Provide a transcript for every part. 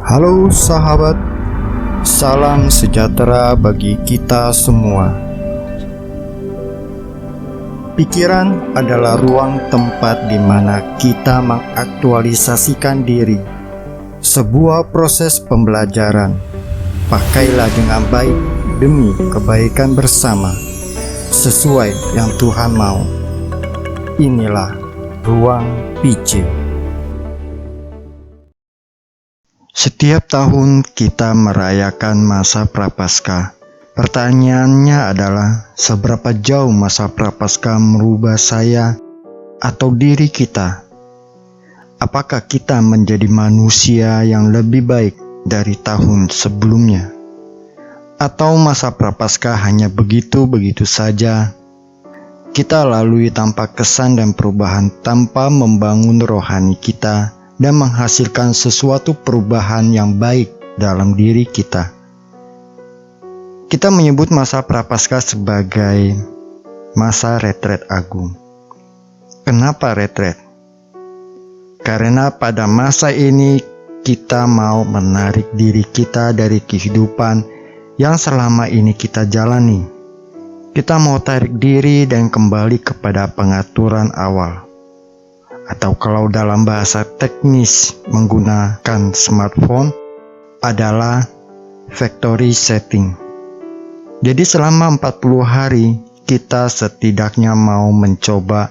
Halo sahabat, salam sejahtera bagi kita semua. Pikiran adalah ruang tempat di mana kita mengaktualisasikan diri. Sebuah proses pembelajaran. Pakailah dengan baik demi kebaikan bersama, sesuai yang Tuhan mau. Inilah Ruang PC. Setiap tahun kita merayakan masa Prapaskah. Pertanyaannya adalah, seberapa jauh masa Prapaskah merubah saya atau diri kita? Apakah kita menjadi manusia yang lebih baik dari tahun sebelumnya? Atau masa Prapaskah hanya begitu-begitu saja? Kita lalui tanpa kesan dan perubahan, tanpa membangun rohani kita dan menghasilkan sesuatu perubahan yang baik dalam diri kita. Kita menyebut masa Prapaskah sebagai masa retret agung. Kenapa retret? Karena pada masa ini kita mau menarik diri kita dari kehidupan yang selama ini kita jalani. Kita mau tarik diri dan kembali kepada pengaturan awal. Atau kalau dalam bahasa teknis menggunakan smartphone adalah factory setting. Jadi selama 40 hari kita setidaknya mau mencoba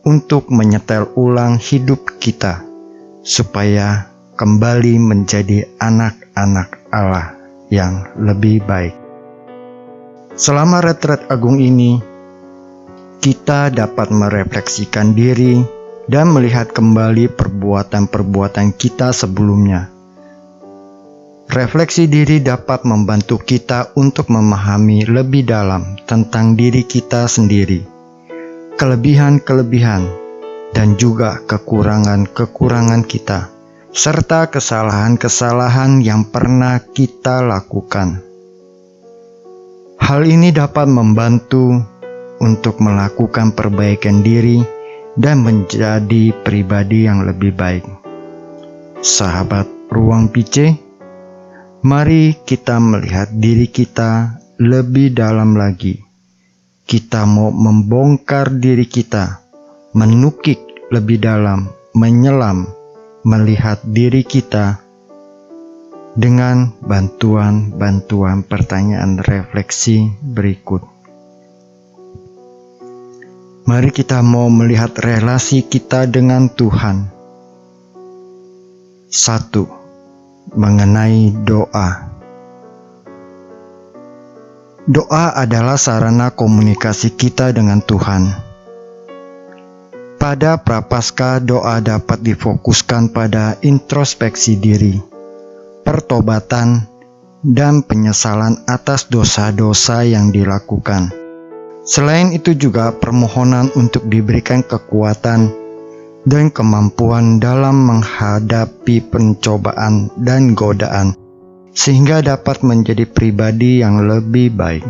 untuk menyetel ulang hidup kita supaya kembali menjadi anak-anak Allah yang lebih baik. Selama retret agung ini, kita dapat merefleksikan diri dan melihat kembali perbuatan-perbuatan kita sebelumnya. Refleksi diri dapat membantu kita untuk memahami lebih dalam tentang diri kita sendiri, kelebihan-kelebihan, dan juga kekurangan-kekurangan kita, serta kesalahan-kesalahan yang pernah kita lakukan. Hal ini dapat membantu untuk melakukan perbaikan diri dan menjadi pribadi yang lebih baik. Sahabat Ruang PC, mari kita melihat diri kita lebih dalam lagi. Kita mau membongkar diri kita, menukik lebih dalam, menyelam, melihat diri kita dengan bantuan pertanyaan refleksi berikut. Mari kita mau melihat relasi kita dengan Tuhan. 1. Mengenai doa. Doa adalah sarana komunikasi kita dengan Tuhan. Pada Prapaskah, doa dapat difokuskan pada introspeksi diri, pertobatan, dan penyesalan atas dosa-dosa yang dilakukan. Selain itu juga permohonan untuk diberikan kekuatan dan kemampuan dalam menghadapi pencobaan dan godaan, sehingga dapat menjadi pribadi yang lebih baik.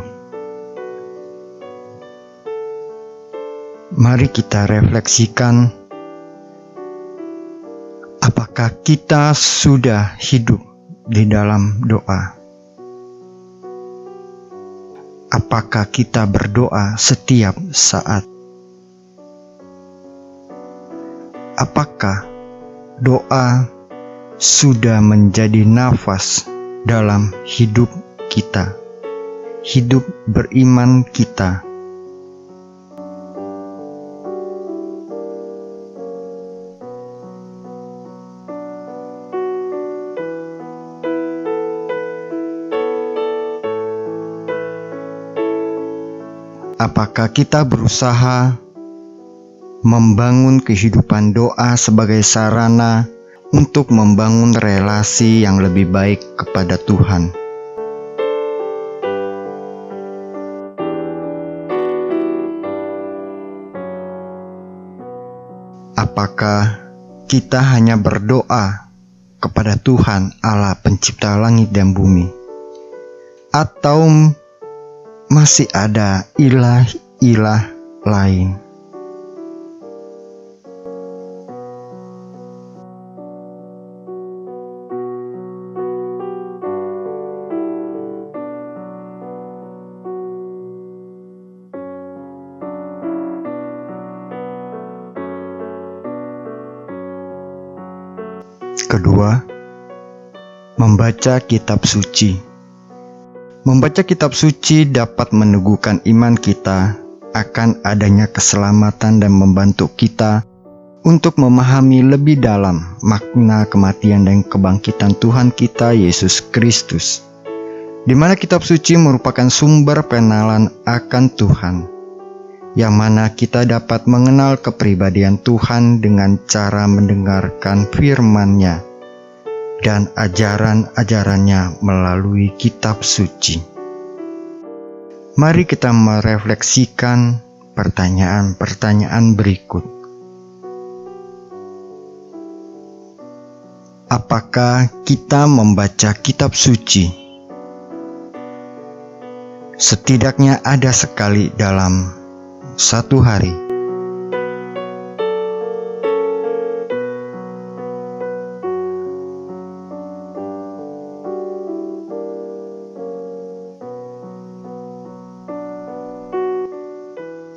Mari kita refleksikan, apakah kita sudah hidup di dalam doa? Apakah kita berdoa setiap saat? Apakah doa sudah menjadi nafas dalam hidup kita, hidup beriman kita? Apakah kita berusaha membangun kehidupan doa sebagai sarana untuk membangun relasi yang lebih baik kepada Tuhan? Apakah kita hanya berdoa kepada Tuhan Allah pencipta langit dan bumi? Atau masih ada ilah-ilah lain? Kedua, membaca kitab suci. Membaca kitab suci dapat meneguhkan iman kita akan adanya keselamatan dan membantu kita untuk memahami lebih dalam makna kematian dan kebangkitan Tuhan kita Yesus Kristus, di mana kitab suci merupakan sumber pengenalan akan Tuhan, yang mana kita dapat mengenal kepribadian Tuhan dengan cara mendengarkan firman-Nya dan ajaran-ajarannya melalui kitab suci. Mari kita merefleksikan pertanyaan-pertanyaan berikut. Apakah kita membaca kitab suci? Setidaknya ada sekali dalam satu hari.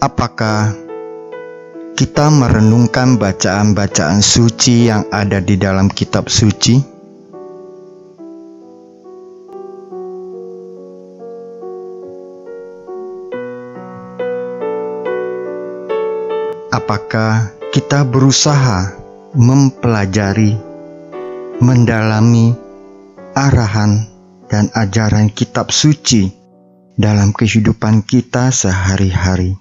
Apakah kita merenungkan bacaan-bacaan suci yang ada di dalam kitab suci? Apakah kita berusaha mempelajari, mendalami arahan dan ajaran kitab suci dalam kehidupan kita sehari-hari?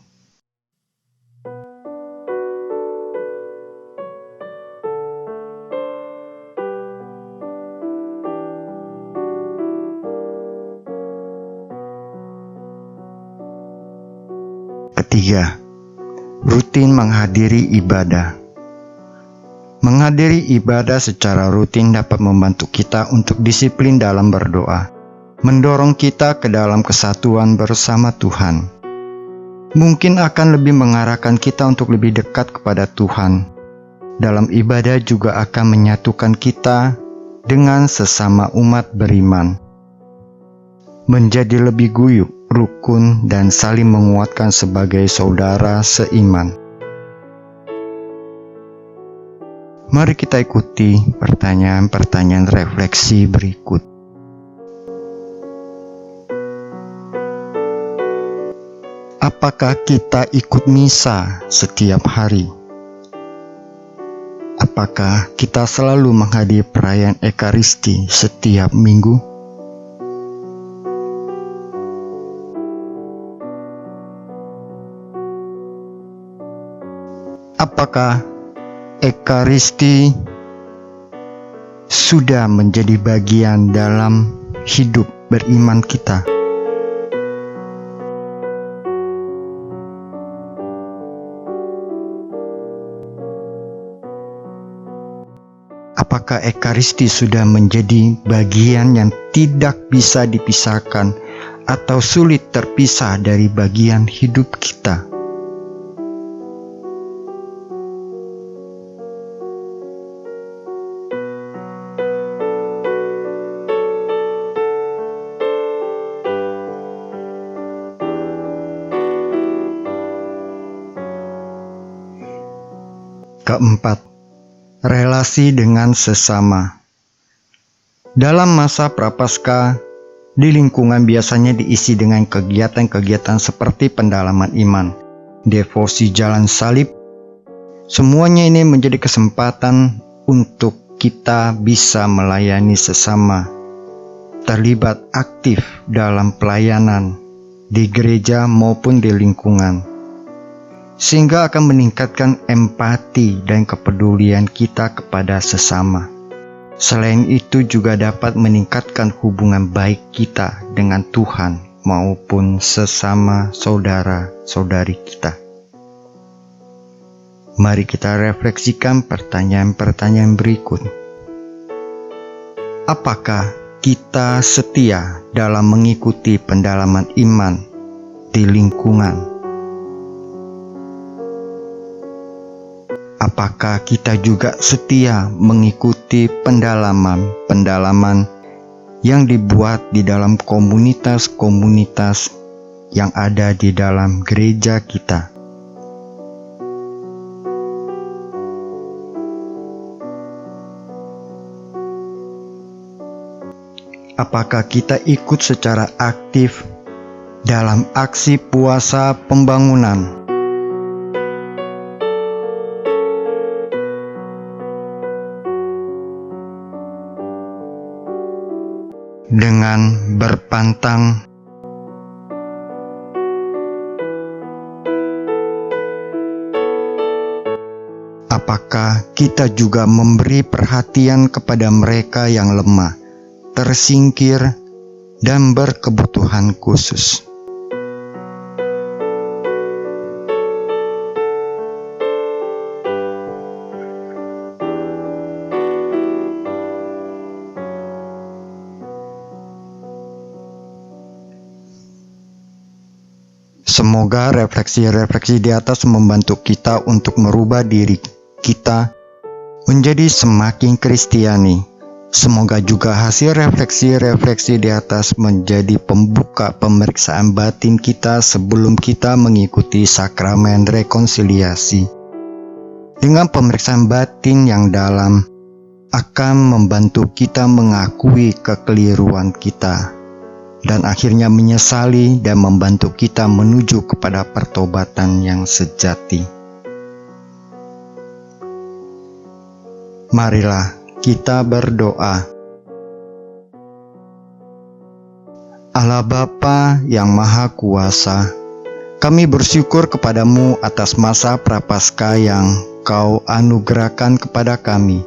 Ketiga, rutin menghadiri ibadah. Menghadiri ibadah secara rutin dapat membantu kita untuk disiplin dalam berdoa, mendorong kita ke dalam kesatuan bersama Tuhan. Mungkin akan lebih mengarahkan kita untuk lebih dekat kepada Tuhan. Dalam ibadah juga akan menyatukan kita dengan sesama umat beriman, menjadi lebih guyup, rukun, dan saling menguatkan sebagai saudara seiman. Mari kita ikuti pertanyaan-pertanyaan refleksi berikut. Apakah kita ikut misa setiap hari? Apakah kita selalu menghadiri perayaan Ekaristi setiap minggu? Apakah Ekaristi sudah menjadi bagian dalam hidup beriman kita? Apakah Ekaristi sudah menjadi bagian yang tidak bisa dipisahkan atau sulit terpisah dari bagian hidup kita? Keempat, relasi dengan sesama. Dalam masa Prapaskah, di lingkungan biasanya diisi dengan kegiatan-kegiatan seperti pendalaman iman, devosi jalan salib. Semuanya ini menjadi kesempatan untuk kita bisa melayani sesama, terlibat aktif dalam pelayanan di gereja maupun di lingkungan, sehingga akan meningkatkan empati dan kepedulian kita kepada sesama. Selain itu juga dapat meningkatkan hubungan baik kita dengan Tuhan maupun sesama saudara-saudari kita. Mari kita refleksikan pertanyaan-pertanyaan berikut. Apakah kita setia dalam mengikuti pendalaman iman di lingkungan? Apakah kita juga setia mengikuti pendalaman yang dibuat di dalam komunitas-komunitas yang ada di dalam gereja kita? apakah kita ikut secara aktif dalam aksi puasa pembangunan? Dengan berpantang, apakah kita juga memberi perhatian kepada mereka yang lemah, tersingkir, dan berkebutuhan khusus? Semoga refleksi-refleksi di atas membantu kita untuk merubah diri kita menjadi semakin Kristiani. Semoga juga hasil refleksi-refleksi di atas menjadi pembuka pemeriksaan batin kita sebelum kita mengikuti sakramen rekonsiliasi. Dengan pemeriksaan batin yang dalam akan membantu kita mengakui kekeliruan kita dan akhirnya menyesali dan membantu kita menuju kepada pertobatan yang sejati. Marilah kita berdoa. Allah Bapa yang Maha Kuasa, kami bersyukur kepadamu atas masa Prapaskah yang Kau anugerahkan kepada kami.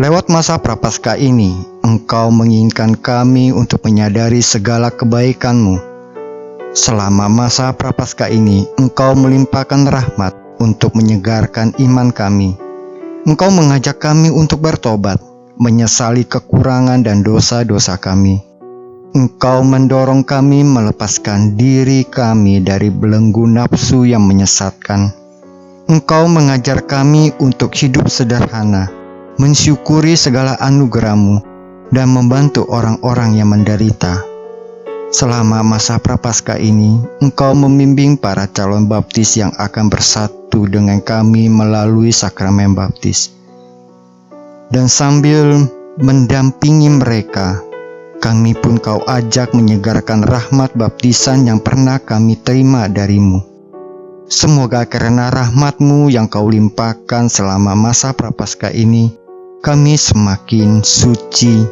Lewat masa Prapaskah ini, Engkau menginginkan kami untuk menyadari segala kebaikan-Mu. Selama masa Prapaskah ini, Engkau melimpahkan rahmat untuk menyegarkan iman kami. Engkau mengajak kami untuk bertobat, menyesali kekurangan dan dosa-dosa kami. Engkau mendorong kami melepaskan diri kami dari belenggu nafsu yang menyesatkan. Engkau mengajar kami untuk hidup sederhana, mensyukuri segala anugerah-Mu, dan membantu orang-orang yang menderita. Selama masa Prapaskah ini, Engkau membimbing para calon baptis yang akan bersatu dengan kami melalui sakramen baptis. Dan sambil mendampingi mereka, kami pun Kau ajak menyegarkan rahmat baptisan yang pernah kami terima dari-Mu. Semoga karena rahmat-Mu yang Kau limpahkan selama masa Prapaskah ini, kami semakin suci,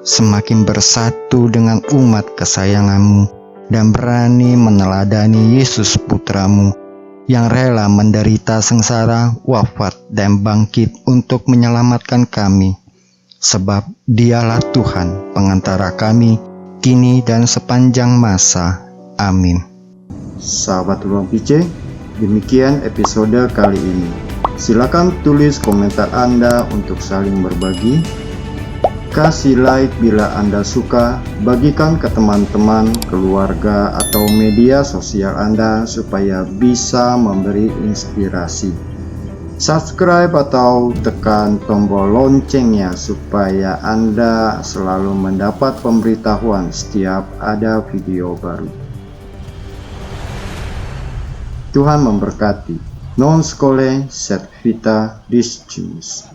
semakin bersatu dengan umat kesayangan-Mu, dan berani meneladani Yesus Putra-Mu yang rela menderita sengsara, wafat, dan bangkit untuk menyelamatkan kami. Sebab Dialah Tuhan pengantara kami, kini dan sepanjang masa. Amin. Sahabat Ruang PC, demikian episode kali ini. Silakan tulis komentar Anda untuk saling berbagi. Kasih like bila Anda suka, bagikan ke teman-teman, keluarga, atau media sosial Anda supaya bisa memberi inspirasi. Subscribe atau tekan tombol loncengnya supaya Anda selalu mendapat pemberitahuan setiap ada video baru. Tuhan memberkati. Non scole sed vita discimus.